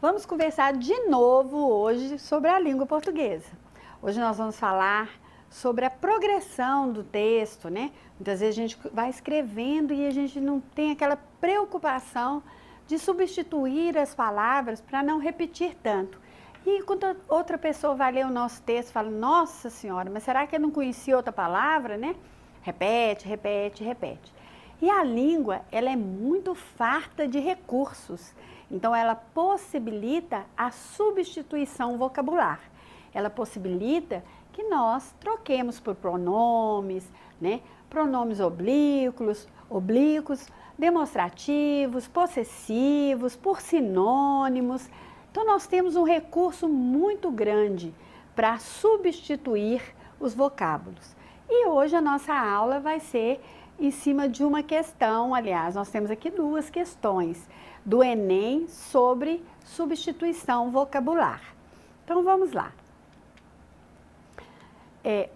Vamos conversar de novo hoje sobre a língua portuguesa. Hoje nós vamos falar sobre a progressão do texto, né? Muitas vezes a gente vai escrevendo e a gente não tem aquela preocupação de substituir as palavras para não repetir tanto. E quando outra pessoa vai ler o nosso texto, fala, nossa senhora, mas será que eu não conhecia outra palavra, né? Repete, repete, repete. E a língua, ela é muito farta de recursos. Então, ela possibilita a substituição vocabular. Ela possibilita que nós troquemos por pronomes, né? Pronomes oblíquos, demonstrativos, possessivos, por sinônimos. Então, nós temos um recurso muito grande para substituir os vocábulos. E hoje a nossa aula vai ser em cima de uma questão, aliás, nós temos aqui duas questões do Enem sobre substituição vocabular. Então, vamos lá.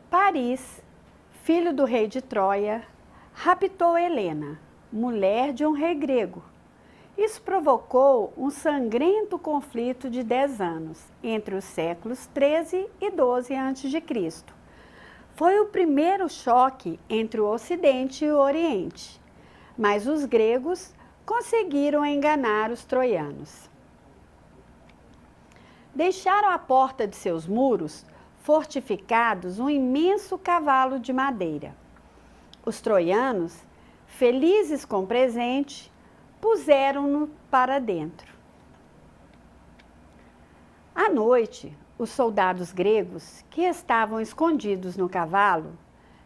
Paris, filho do rei de Troia, raptou Helena, mulher de um rei grego. Isso provocou um sangrento conflito de 10 anos, entre os séculos 13 e 12 a.C. Foi o primeiro choque entre o Ocidente e o Oriente, mas os gregos conseguiram enganar os troianos. Deixaram à porta de seus muros fortificados um imenso cavalo de madeira. Os troianos, felizes com o presente, puseram-no para dentro. À noite, os soldados gregos, que estavam escondidos no cavalo,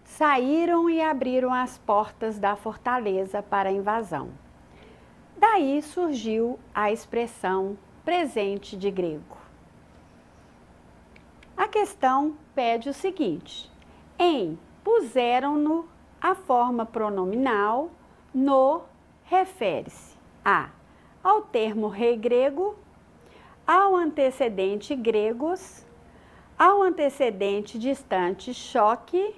saíram e abriram as portas da fortaleza para a invasão. Daí surgiu a expressão presente de grego. A questão pede o seguinte: em puseram-no, a forma pronominal no refere-se ao termo rei grego, ao antecedente gregos, ao antecedente distante choque,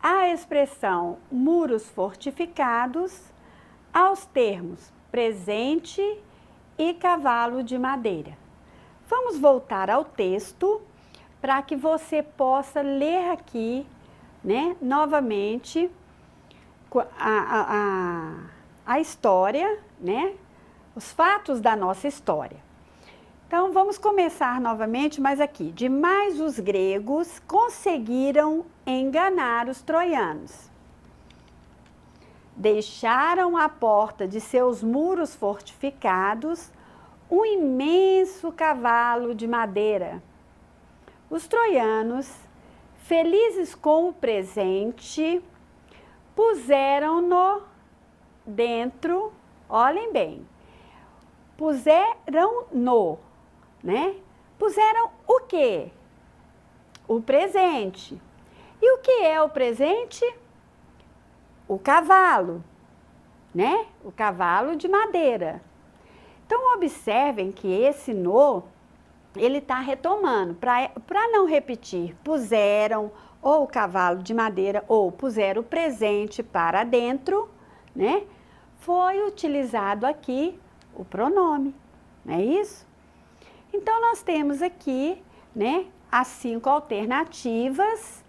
à expressão muros fortificados, aos termos presente e cavalo de madeira. Vamos voltar ao texto para que você possa ler aqui, né, novamente a história, né, os fatos da nossa história. Então, vamos começar novamente, mas aqui. Demais os gregos conseguiram enganar os troianos. Deixaram à porta de seus muros fortificados um imenso cavalo de madeira. Os troianos, felizes com o presente, puseram-no dentro, olhem bem, puseram-no, né? Puseram o quê? O presente. E o que é o presente? O cavalo, né? O cavalo de madeira. Então, observem que esse no, ele está retomando, para não repetir, puseram ou o cavalo de madeira ou puseram o presente para dentro, né? Foi utilizado aqui o pronome, não é isso? Então, nós temos aqui, né, as 5 alternativas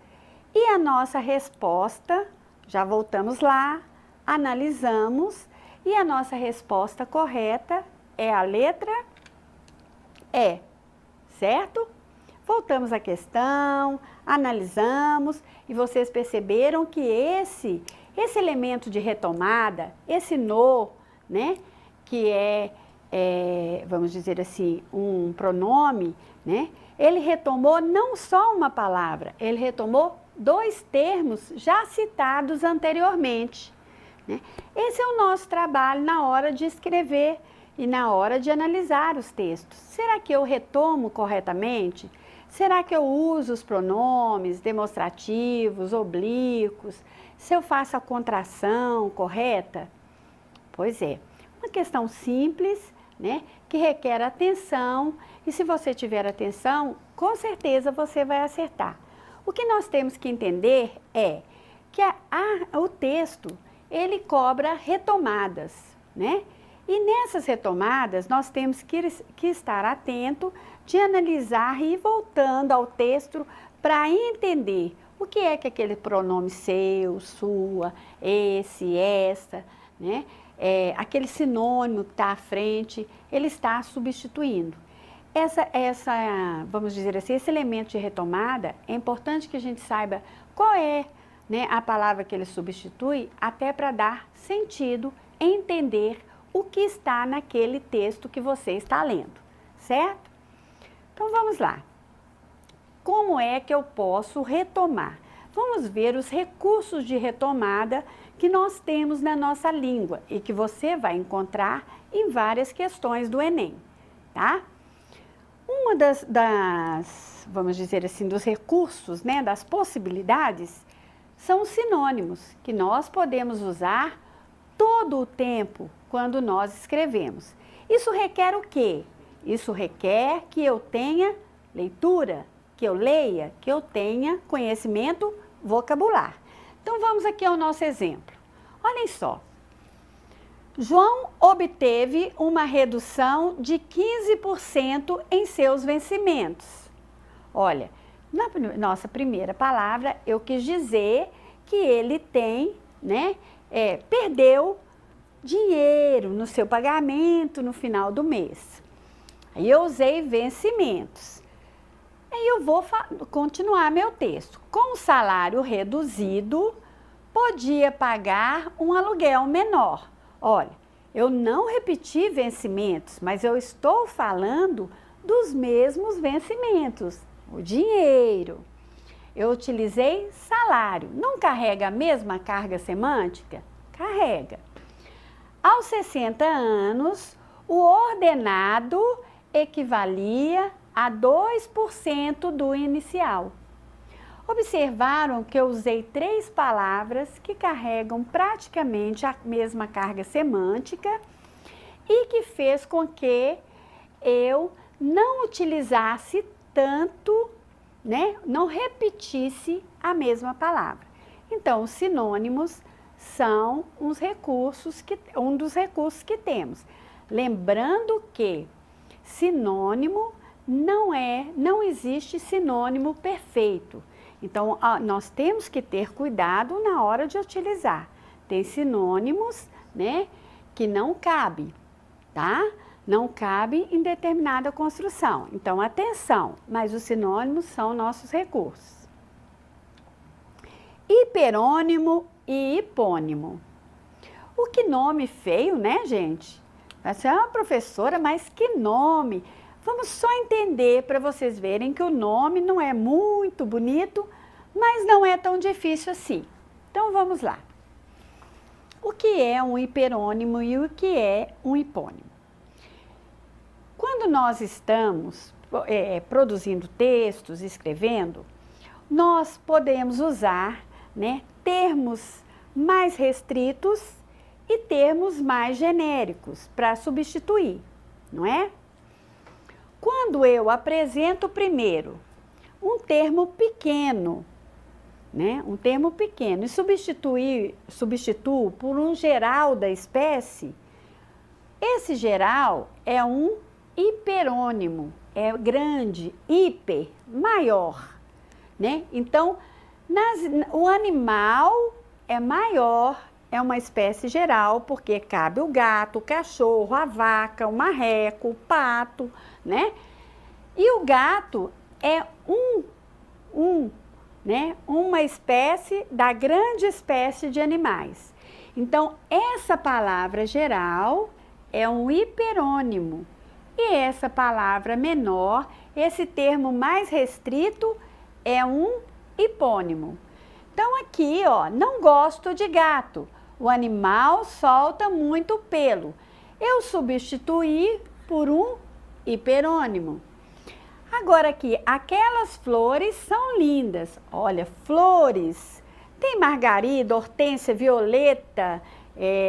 e a nossa resposta, já voltamos lá, analisamos e a nossa resposta correta é a letra E, certo? Voltamos à questão, analisamos e vocês perceberam que esse elemento de retomada, esse no, né, que vamos dizer assim, um pronome, né, ele retomou não só uma palavra, ele retomou 2 termos já citados anteriormente, né? Esse é o nosso trabalho na hora de escrever e na hora de analisar os textos. Será que eu retomo corretamente? Será que eu uso os pronomes demonstrativos, oblíquos? Se eu faço a contração correta? Pois é, uma questão simples, né, que requer atenção e se você tiver atenção, com certeza você vai acertar. O que nós temos que entender é que o texto, ele cobra retomadas, né? E nessas retomadas, nós temos que estar atento de analisar e ir voltando ao texto para entender o que é que aquele pronome seu, sua, esse, essa, né? Aquele sinônimo que está à frente, ele está substituindo. Vamos dizer assim, esse elemento de retomada, é importante que a gente saiba qual é, né, a palavra que ele substitui, até para dar sentido, entender o que está naquele texto que você está lendo, certo? Então vamos lá. Como é que eu posso retomar? Vamos ver os recursos de retomada que nós temos na nossa língua e que você vai encontrar em várias questões do Enem, tá? Uma vamos dizer assim, dos recursos, né, das possibilidades, são os sinônimos, que nós podemos usar todo o tempo quando nós escrevemos. Isso requer o quê? Isso requer que eu tenha leitura, que eu leia, que eu tenha conhecimento vocabular. Então vamos aqui ao nosso exemplo. Olhem só. João obteve uma redução de 15% em seus vencimentos. Olha, na nossa primeira palavra, eu quis dizer que ele tem, né, perdeu dinheiro no seu pagamento no final do mês. Aí eu usei vencimentos. Aí eu vou continuar meu texto. Com o salário reduzido, podia pagar um aluguel menor. Olha, eu não repeti vencimentos, mas eu estou falando dos mesmos vencimentos. O dinheiro. Eu utilizei salário. Não carrega a mesma carga semântica? Carrega. Aos 60 anos, o ordenado equivalia a 2% do inicial. Observaram que eu usei 3 palavras que carregam praticamente a mesma carga semântica e que fez com que eu não utilizasse tanto, né, não repetisse a mesma palavra. Então, os sinônimos são um dos recursos que temos. Lembrando que sinônimo não existe sinônimo perfeito. Então, nós temos que ter cuidado na hora de utilizar. Tem sinônimos, né, que não cabe, tá? Não cabe em determinada construção. Então, atenção, mas os sinônimos são nossos recursos. Hiperônimo e hipônimo. O que nome feio, né, gente? Você é uma professora, mas que nome? Vamos só entender para vocês verem que o nome não é muito bonito, mas não é tão difícil assim. Então, vamos lá. O que é um hiperônimo e o que é um hipônimo? Quando nós estamos produzindo textos, escrevendo, nós podemos usar, né, termos mais restritos e termos mais genéricos para substituir, não é? Quando eu apresento primeiro um termo pequeno, né, um termo pequeno, e substituo por um geral da espécie, esse geral é um hiperônimo, é grande, hiper, maior, né? Então, o animal é maior, é uma espécie geral, porque cabe o gato, o cachorro, a vaca, o marreco, o pato, né? E o gato é né, uma espécie da grande espécie de animais. Então, essa palavra geral é um hiperônimo. E essa palavra menor, esse termo mais restrito, é um hipônimo. Então, aqui, ó, não gosto de gato. O animal solta muito pelo. Eu substituí por um hiperônimo. Agora aqui, aquelas flores são lindas. Olha, flores. Tem margarida, hortênsia, violeta,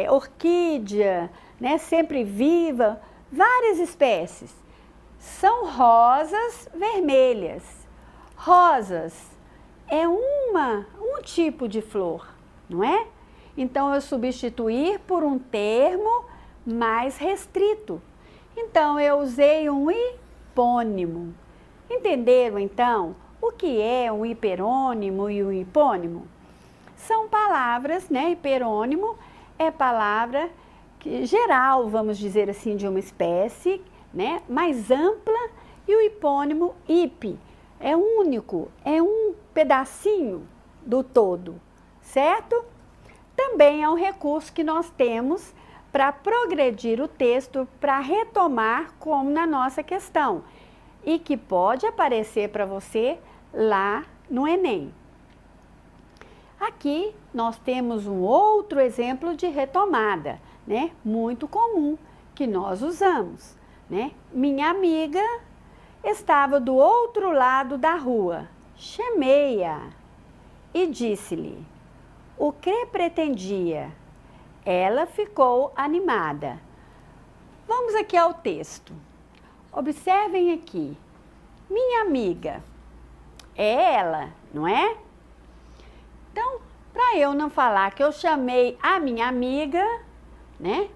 orquídea, né, sempre viva, várias espécies. São rosas vermelhas. Rosas é um tipo de flor, não é? Então, eu substituir por um termo mais restrito. Então, eu usei um hipônimo. Entenderam, então, o que é um hiperônimo e um hipônimo? São palavras, né? Hiperônimo é palavra geral, vamos dizer assim, de uma espécie, né? Mais ampla, e o hipônimo, hip, é único, é um pedacinho do todo, certo? Também é um recurso que nós temos para progredir o texto, para retomar como na nossa questão, e que pode aparecer para você lá no Enem. Aqui nós temos um outro exemplo de retomada, né? Muito comum, que nós usamos, né? Minha amiga estava do outro lado da rua. Chamei-a e disse-lhe o que pretendia. Ela ficou animada. Vamos aqui ao texto. Observem aqui. Minha amiga é ela, não é? Então, para eu não falar que eu chamei a minha amiga, né?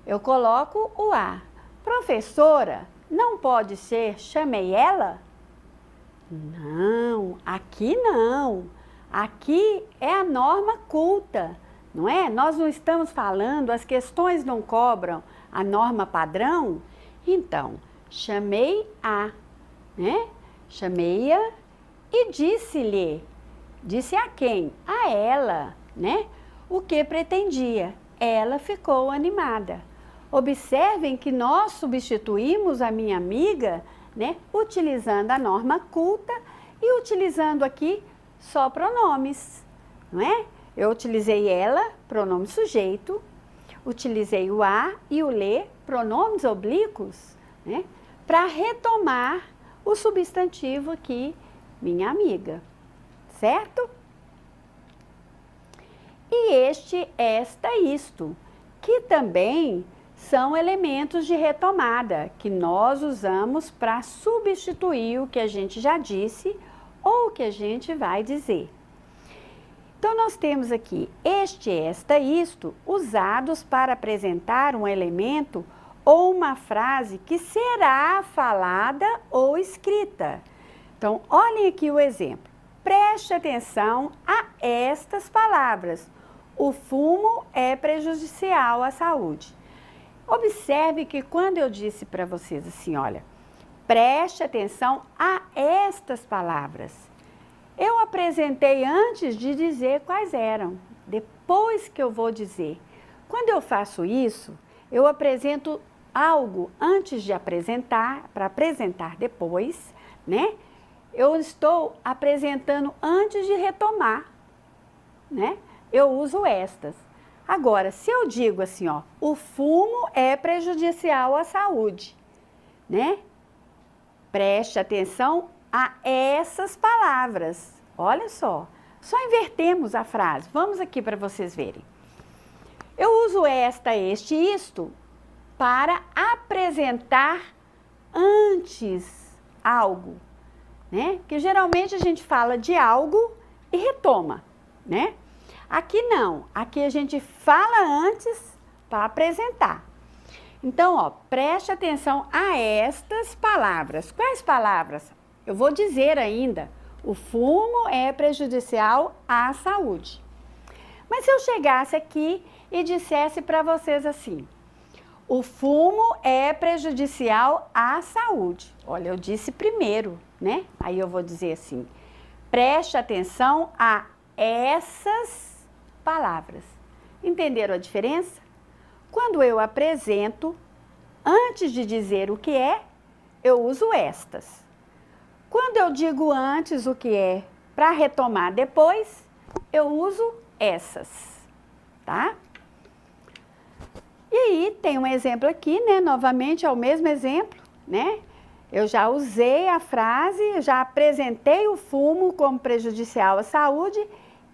Eu coloco o a. Professora, não pode ser chamei ela? Não, aqui não. Aqui é a norma culta, não é? Nós não estamos falando, as questões não cobram a norma padrão. Então, chamei a, né? Chamei-a e disse-lhe. Disse a quem? A ela, né? O que pretendia. Ela ficou animada. Observem que nós substituímos a minha amiga, né? Utilizando a norma culta e utilizando aqui só pronomes, não é? Eu utilizei ela, pronome sujeito, utilizei o a e o lhe, pronomes oblíquos, né? Para retomar o substantivo aqui, minha amiga, certo? E este, esta, isto, que também são elementos de retomada, que nós usamos para substituir o que a gente já disse ou o que a gente vai dizer. Então, nós temos aqui este, esta, isto, usados para apresentar um elemento ou uma frase que será falada ou escrita. Então, olhem aqui o exemplo. Preste atenção a estas palavras. O fumo é prejudicial à saúde. Observe que quando eu disse para vocês assim, olha, preste atenção a estas palavras. Eu apresentei antes de dizer quais eram, depois que eu vou dizer. Quando eu faço isso, eu apresento algo antes de apresentar, para apresentar depois, né? Eu estou apresentando antes de retomar, né? Eu uso estas. Agora, se eu digo assim, ó, o fumo é prejudicial à saúde, né? Preste atenção a essas palavras. Olha só invertemos a frase. Vamos aqui para vocês verem. Eu uso esta, este, isto para apresentar antes algo, né? Que geralmente a gente fala de algo e retoma, né? Aqui não, aqui a gente fala antes para apresentar. Então, ó, preste atenção a estas palavras. Quais palavras? Eu vou dizer ainda, o fumo é prejudicial à saúde. Mas se eu chegasse aqui e dissesse para vocês assim, o fumo é prejudicial à saúde. Olha, eu disse primeiro, né? Aí eu vou dizer assim, preste atenção a essas palavras. Entenderam a diferença? Quando eu apresento, antes de dizer o que é, eu uso estas. Quando eu digo antes o que é, para retomar depois, eu uso essas, tá? E aí, tem um exemplo aqui, né? Novamente, é o mesmo exemplo, né? Eu já usei a frase, já apresentei o fumo como prejudicial à saúde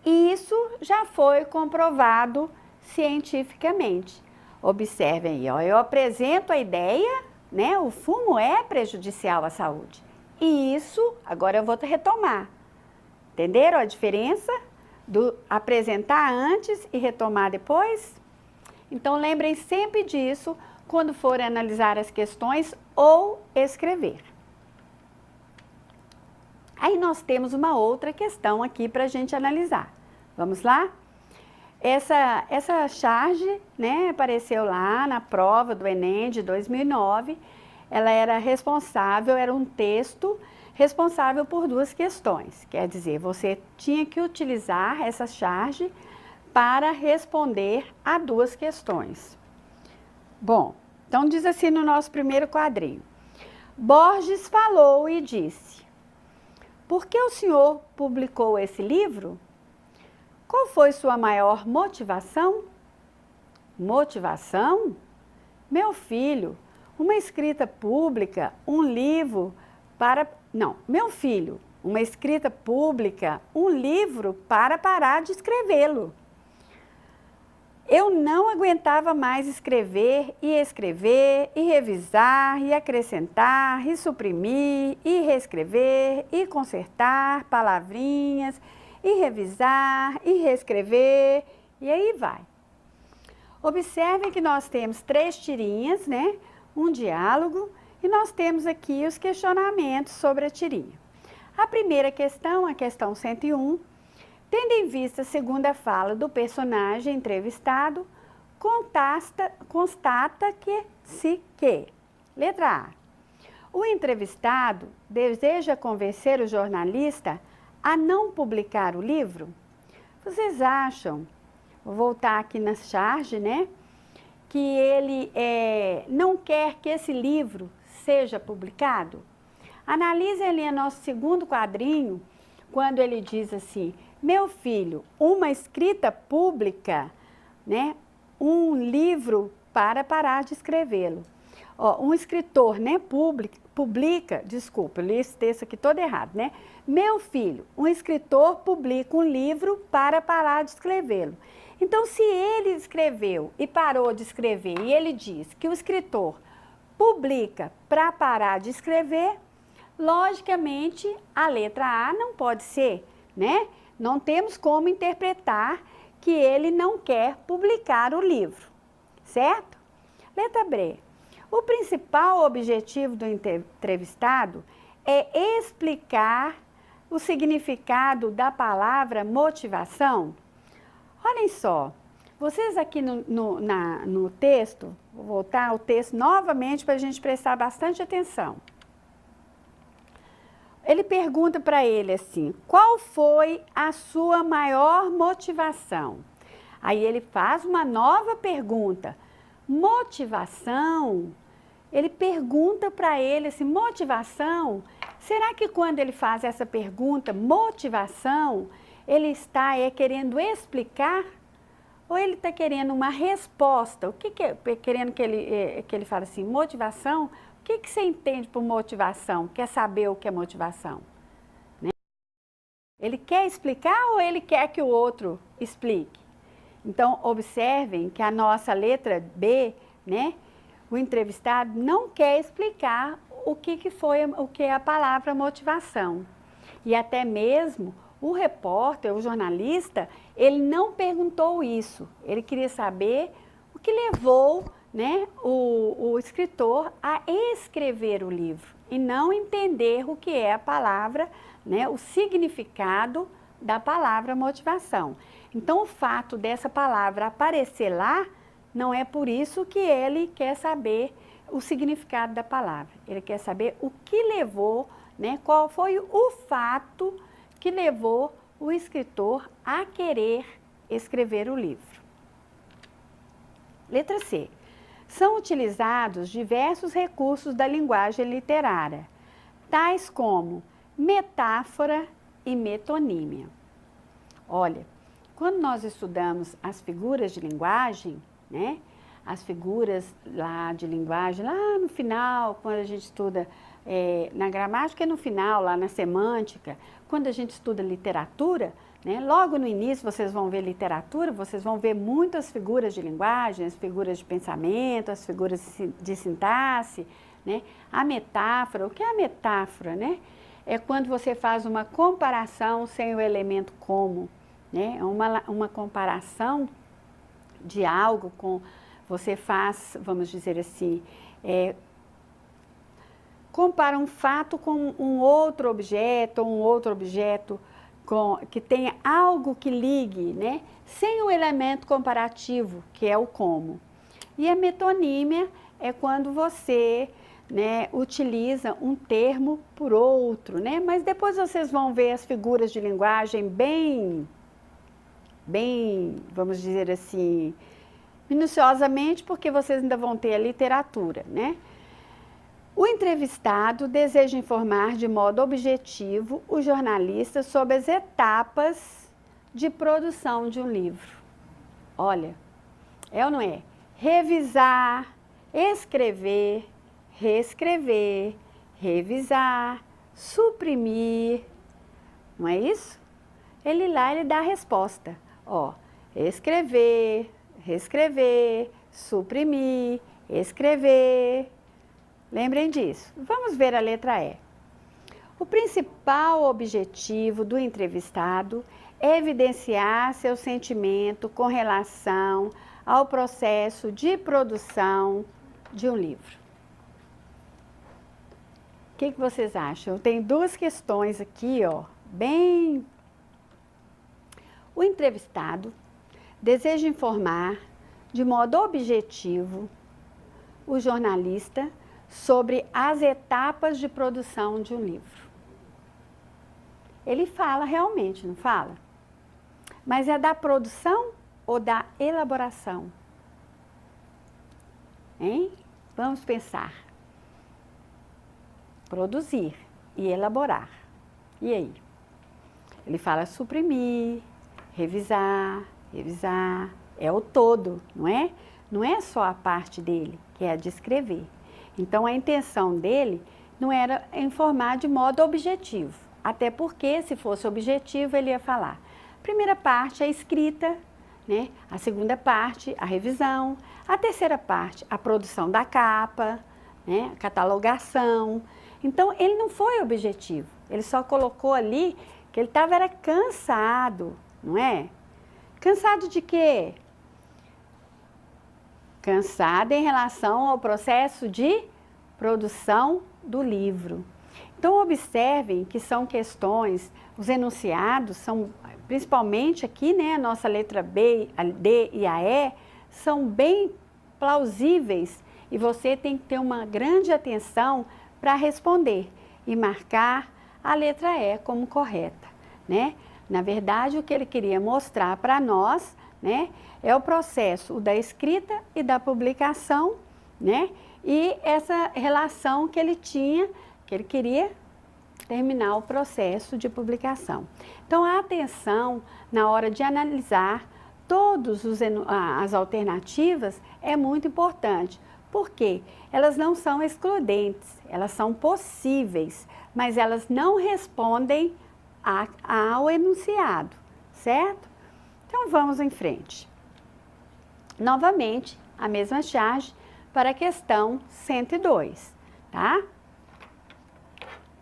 e isso já foi comprovado cientificamente. Observem aí, ó, eu apresento a ideia, né? O fumo é prejudicial à saúde. E isso, agora eu vou retomar. Entenderam a diferença do apresentar antes e retomar depois? Então, lembrem sempre disso quando forem analisar as questões ou escrever. Aí nós temos uma outra questão aqui para a gente analisar. Vamos lá? Essa charge, né, apareceu lá na prova do Enem de 2009. Ela era um texto responsável por duas questões. Quer dizer, você tinha que utilizar essa charge para responder a duas questões. Bom, então diz assim no nosso primeiro quadrinho. Borges falou e disse: por que o senhor publicou esse livro? Qual foi sua maior motivação? Motivação? Meu filho, uma escrita pública, um livro para... Não, meu filho, uma escrita pública, um livro para parar de escrevê-lo. Eu não aguentava mais escrever, e revisar, e acrescentar, e suprimir, e reescrever, e consertar palavrinhas, e revisar, e reescrever, e aí vai. Observem que nós temos 3 tirinhas, né? Um diálogo, e nós temos aqui os questionamentos sobre a tirinha. A primeira questão, a questão 101, tendo em vista a segunda fala do personagem entrevistado, constata que, letra A, o entrevistado deseja convencer o jornalista a não publicar o livro? Vocês acham, vou voltar aqui na charge, né, que ele não quer que esse livro seja publicado? Analise ali o nosso segundo quadrinho, quando ele diz assim: meu filho, uma escrita pública, né, um livro para parar de escrevê-lo. Um escritor, né, publica, desculpa, eu li esse texto aqui todo errado, né? Meu filho, um escritor publica um livro para parar de escrevê-lo. Então, se ele escreveu e parou de escrever, e ele diz que o escritor publica para parar de escrever, logicamente, a letra A não pode ser, né? Não temos como interpretar que ele não quer publicar o livro, certo? Letra B. O principal objetivo do entrevistado é explicar o significado da palavra motivação. Olhem só, vocês aqui no texto, vou voltar ao texto novamente para a gente prestar bastante atenção. Ele pergunta para ele assim: qual foi a sua maior motivação? Aí ele faz uma nova pergunta. Motivação? Ele pergunta para ele assim, motivação? Será que quando ele faz essa pergunta, motivação, ele está querendo explicar? Ou ele está querendo uma resposta? O que é querendo que ele fale assim, motivação? O que você entende por motivação? Quer saber o que é motivação? Né? Ele quer explicar ou ele quer que o outro explique? Então, observem que a nossa letra B, né, o entrevistado não quer explicar o que é a palavra motivação. E até mesmo o repórter, o jornalista, ele não perguntou isso. Ele queria saber o que levou, né, o escritor a escrever o livro e não entender o que é a palavra, né, o significado da palavra motivação. Então, o fato dessa palavra aparecer lá, não é por isso que ele quer saber o significado da palavra. Ele quer saber o que levou, né, qual foi o fato que levou o escritor a querer escrever o livro. Letra C. São utilizados diversos recursos da linguagem literária, tais como metáfora e metonímia. Olha, quando nós estudamos as figuras de linguagem, né, as figuras lá de linguagem, lá no final, quando a gente estuda na gramática, é no final, lá na semântica, quando a gente estuda literatura, né, logo no início vocês vão ver literatura, vocês vão ver muitas figuras de linguagem, as figuras de pensamento, as figuras de sintaxe, né, a metáfora. O que é a metáfora, né? É quando você faz uma comparação sem o elemento como, né? É uma comparação de algo com você faz, vamos dizer assim, compara um fato com um outro objeto que tenha algo que ligue, né? Sem o elemento comparativo, que é o como. E a metonímia é quando você, né, utiliza um termo por outro, né? Mas depois vocês vão ver as figuras de linguagem bem, vamos dizer assim, minuciosamente, porque vocês ainda vão ter a literatura, né? O entrevistado deseja informar de modo objetivo o jornalista sobre as etapas de produção de um livro. Olha, é ou não é? Revisar, escrever, reescrever, revisar, suprimir, não é isso? Ele lá, ele dá a resposta, ó, escrever, reescrever, suprimir, escrever. Lembrem disso. Vamos ver a letra E. O principal objetivo do entrevistado é evidenciar seu sentimento com relação ao processo de produção de um livro. O que vocês acham? Tem duas questões aqui, ó, bem... O entrevistado deseja informar de modo objetivo o jornalista sobre as etapas de produção de um livro. Ele fala realmente, não fala? Mas é da produção ou da elaboração? Hein? Vamos pensar. Produzir e elaborar. E aí? Ele fala suprimir, revisar, revisar. É o todo, não é? Não é só a parte dele, que é a de escrever. Então, a intenção dele não era informar de modo objetivo. Até porque, se fosse objetivo, ele ia falar. Primeira parte, a escrita, né? A segunda parte, a revisão. A terceira parte, a produção da capa, né? A catalogação. Então, ele não foi objetivo. Ele só colocou ali que ele estava cansado, não é? Cansado de quê? Cansado em relação ao processo de produção do livro. Então, observem que são questões, os enunciados são, principalmente aqui, né, a nossa letra B, a D e a E, são bem plausíveis e você tem que ter uma grande atenção para responder e marcar a letra E como correta, né? Na verdade, o que ele queria mostrar para nós, né, é o processo da escrita e da publicação, né? E essa relação que ele tinha, que ele queria terminar o processo de publicação. Então, a atenção na hora de analisar todas as alternativas é muito importante, porque elas não são excludentes, elas são possíveis, mas elas não respondem ao enunciado, certo? Então, vamos em frente. Novamente, a mesma charge para a questão 102, tá?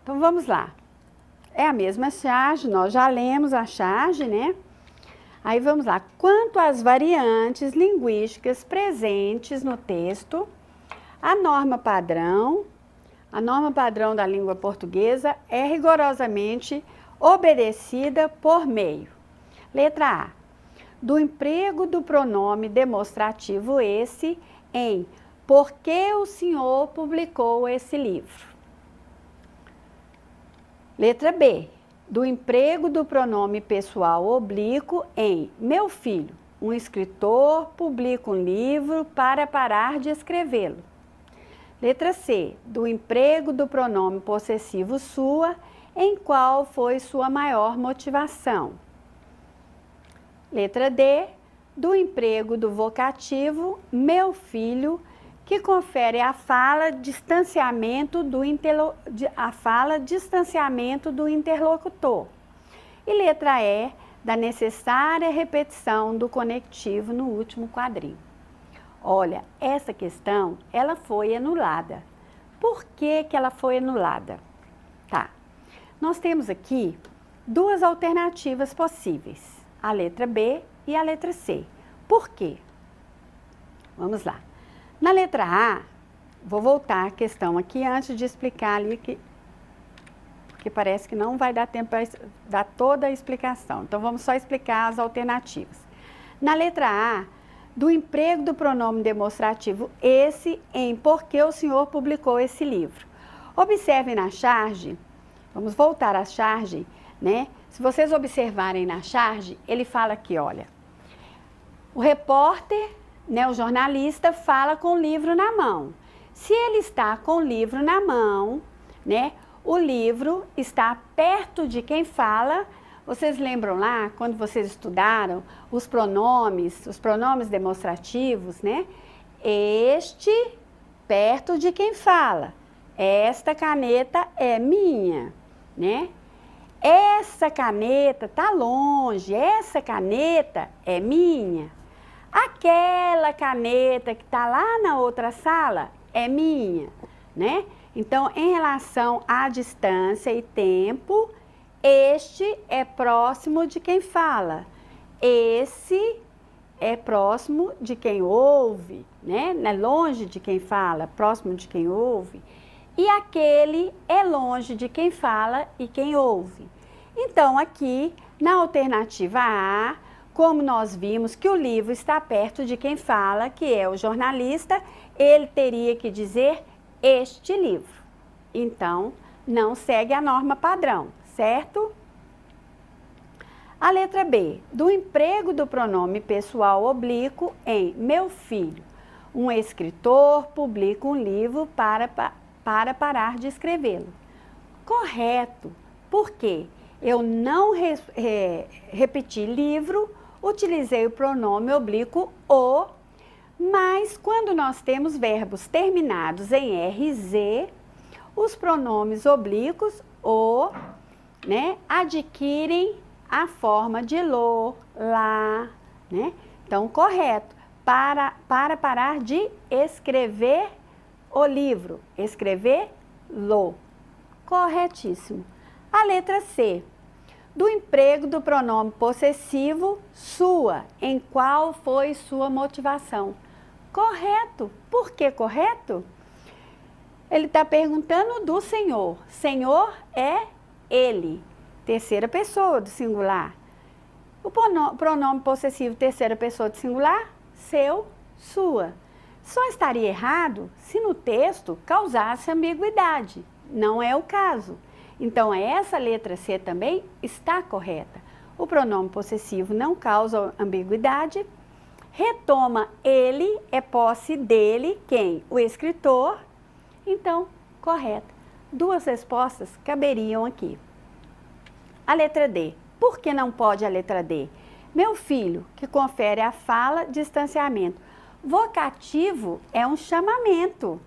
Então, vamos lá. É a mesma charge, nós já lemos a charge, né? Aí, vamos lá. Quanto às variantes linguísticas presentes no texto, a norma padrão da língua portuguesa é rigorosamente obedecida por meio. Letra A. Do emprego do pronome demonstrativo esse em por que o senhor publicou esse livro. Letra B. Do emprego do pronome pessoal oblíquo em meu filho, um escritor publica um livro para parar de escrevê-lo. Letra C. Do emprego do pronome possessivo sua, em qual foi sua maior motivação. Letra D. Do emprego do vocativo meu filho, que confere à fala distanciamento do interlocutor. E letra E. Da necessária repetição do conectivo no último quadrinho. Olha, essa questão, ela foi anulada. Por que que ela foi anulada? Tá. Nós temos aqui duas alternativas possíveis, a letra B e a letra C. Por quê? Vamos lá. Na letra A, vou voltar a questão aqui antes de explicar ali, porque parece que não vai dar tempo para dar toda a explicação. Então, vamos só explicar as alternativas. Na letra A, do emprego do pronome demonstrativo esse em porque o senhor publicou esse livro. Observe na charge, vamos voltar à charge, né? Se vocês observarem na charge, ele fala aqui, olha, o repórter, né, o jornalista fala com o livro na mão. Se ele está com o livro na mão, né, o livro está perto de quem fala. Vocês lembram lá, quando vocês estudaram os pronomes demonstrativos, né? Este, perto de quem fala. Esta caneta é minha, né? Essa caneta tá longe, essa caneta é minha. Aquela caneta que tá lá na outra sala é minha, né? Então, em relação à distância e tempo, este é próximo de quem fala, esse é próximo de quem ouve, né? É longe de quem fala, próximo de quem ouve. E aquele é longe de quem fala e quem ouve. Então, aqui, na alternativa A, como nós vimos que o livro está perto de quem fala, que é o jornalista, ele teria que dizer este livro. Então, não segue a norma padrão, certo? A letra B, do emprego do pronome pessoal oblíquo em meu filho. Um escritor publica um livro para parar de escrevê-lo. Correto, porque eu não repeti livro, utilizei o pronome oblíquo o, mas quando nós temos verbos terminados em RZ, os pronomes oblíquos o, né, adquirem a forma de lo, lá, né? Então, correto, para parar de escrever o livro, escrevê-lo. Corretíssimo. A letra C, do emprego do pronome possessivo sua, em qual foi sua motivação? Correto. Por que correto? Ele está perguntando do Senhor. Senhor é ele, terceira pessoa do singular. O pronome possessivo terceira pessoa do singular, seu, sua. Só estaria errado se no texto causasse ambiguidade. Não é o caso. Então, essa letra C também está correta. O pronome possessivo não causa ambiguidade. Retoma ele, é posse dele, quem? O escritor. Então, correto. Duas respostas caberiam aqui. A letra D. Por que não pode a letra D? Meu filho, que confere a fala, distanciamento. Vocativo é um chamamento.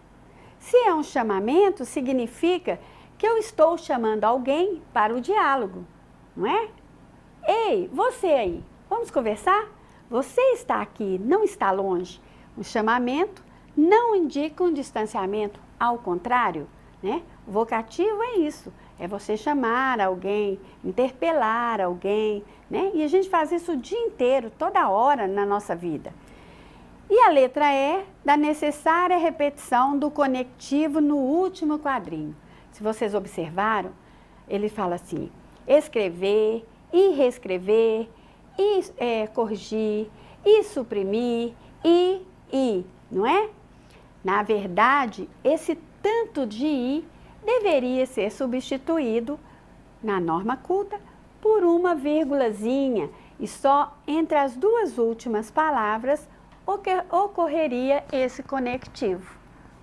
Se é um chamamento, significa que eu estou chamando alguém para o diálogo, não é? Ei, você aí, vamos conversar? Você está aqui, não está longe. O chamamento não indica um distanciamento, ao contrário, né? O vocativo é isso, é você chamar alguém, interpelar alguém, né? E a gente faz isso o dia inteiro, toda hora na nossa vida. E a letra E, da necessária repetição do conectivo no último quadrinho. Se vocês observaram, ele fala assim, escrever, e reescrever, e corrigir, e suprimir, e, não é? Na verdade, esse tanto de i deveria ser substituído, na norma culta, por uma vírgulazinha, e só entre as duas últimas palavras ocorreria esse conectivo,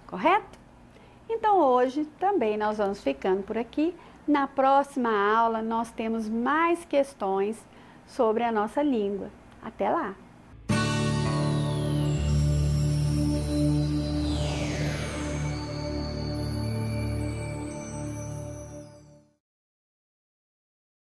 correto? Então, hoje também nós vamos ficando por aqui. Na próxima aula, nós temos mais questões sobre a nossa língua. Até lá!